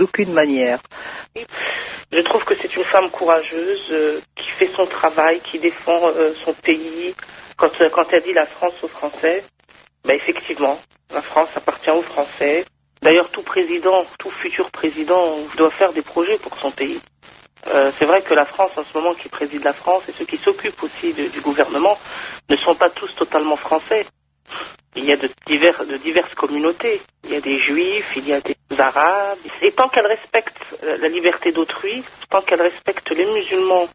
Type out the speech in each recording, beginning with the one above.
d'aucune manière. Je trouve que c'est une femme courageuse qui fait son travail, qui défend son pays. Quand elle dit la France aux Français, effectivement, la France appartient aux Français. D'ailleurs, tout président, tout futur président doit faire des projets pour son pays. C'est vrai que la France, en ce moment, qui préside la France et ceux qui s'occupent aussi du gouvernement ne sont pas tous totalement français. Il y a de diverses communautés. Il y a des juifs, il y a des arabes. Et tant qu'elle respecte la liberté d'autrui, tant qu'elle respecte les musulmans,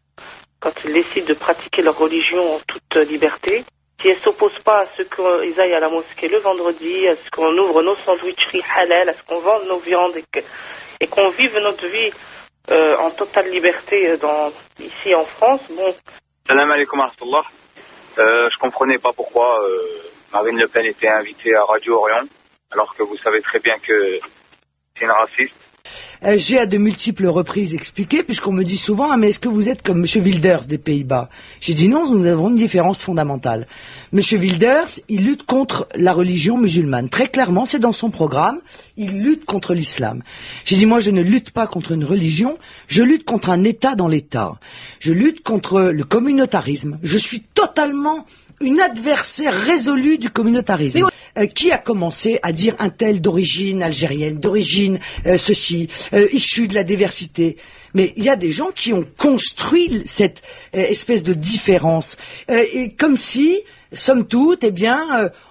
quand ils décident de pratiquer leur religion en toute liberté, si elle s'oppose pas à ce qu'ils aillent à la mosquée le vendredi, à ce qu'on ouvre nos sandwicheries halal, à ce qu'on vende nos viandes et qu'on vive notre vie en totale liberté ici en France, bon. Salam alaikum wa rahmatullah. Je comprenais pas pourquoi Marine Le Pen était invitée à Radio Orient, alors que vous savez très bien que c'est une raciste. J'ai à de multiples reprises expliqué, puisqu'on me dit souvent, mais est-ce que vous êtes comme M. Wilders des Pays-Bas? J'ai dit non, nous avons une différence fondamentale. M. Wilders, il lutte contre la religion musulmane. Très clairement, c'est dans son programme, il lutte contre l'islam. J'ai dit, moi, je ne lutte pas contre une religion, je lutte contre un État dans l'État. Je lutte contre le communautarisme. Je suis totalement une adversaire résolue du communautarisme. Qui a commencé à dire un tel d'origine algérienne, d'origine ceci, issu de la diversité? Mais il y a des gens qui ont construit cette espèce de différence, et comme si, somme toute,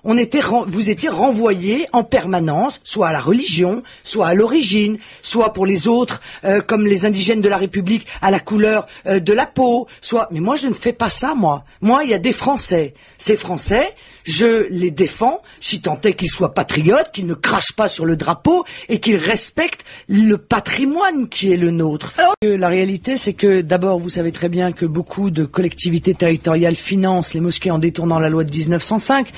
vous étiez renvoyés en permanence, soit à la religion, soit à l'origine, soit pour les autres, comme les indigènes de la République, à la couleur de la peau, soit. Mais moi, je ne fais pas ça, moi. Moi, il y a des Français. Ces Français, je les défends, si tant est qu'ils soient patriotes, qu'ils ne crachent pas sur le drapeau et qu'ils respectent le patrimoine qui est le nôtre. La réalité, c'est que d'abord, vous savez très bien que beaucoup de collectivités territoriales financent les mosquées en détournant la loi de 1905,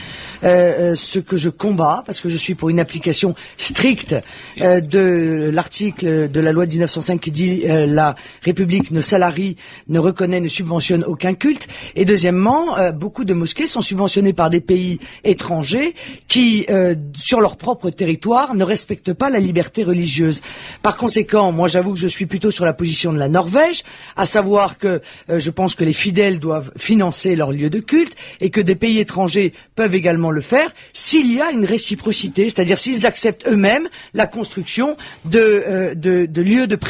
ce que je combats, parce que je suis pour une application stricte de l'article de la loi de 1905 qui dit la République ne salarie, ne reconnaît, ne subventionne aucun culte. Et deuxièmement, beaucoup de mosquées sont subventionnées par des pays étrangers qui, sur leur propre territoire, ne respectent pas la liberté religieuse. Par conséquent, moi j'avoue que je suis plutôt sur la position de la Norvège, à savoir que je pense que les fidèles doivent financer leurs lieux de culte et que des pays étrangers peuvent également le faire s'il y a une réciprocité, c'est-à-dire s'ils acceptent eux-mêmes la construction de lieux de prière